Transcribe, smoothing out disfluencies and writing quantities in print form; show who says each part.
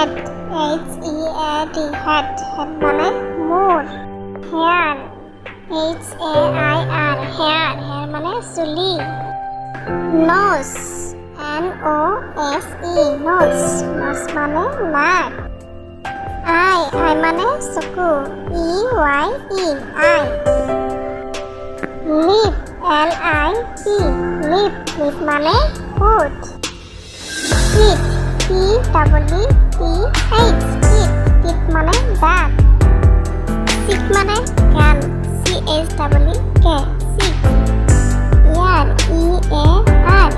Speaker 1: head H-E-A-D head head মানে মূর hair H-A-I-R hair hair মানে চুলি nose N-O-S-E nose nose মানে নাক eye eye মানে চকু E-Y-E eye lip L-I-P lip lip মানে ঠোঁট teeth T-E-E-T-H teeth teeth মানে দাঁত cheek মানে কান C-H-E-E-K cheek ear E-A-R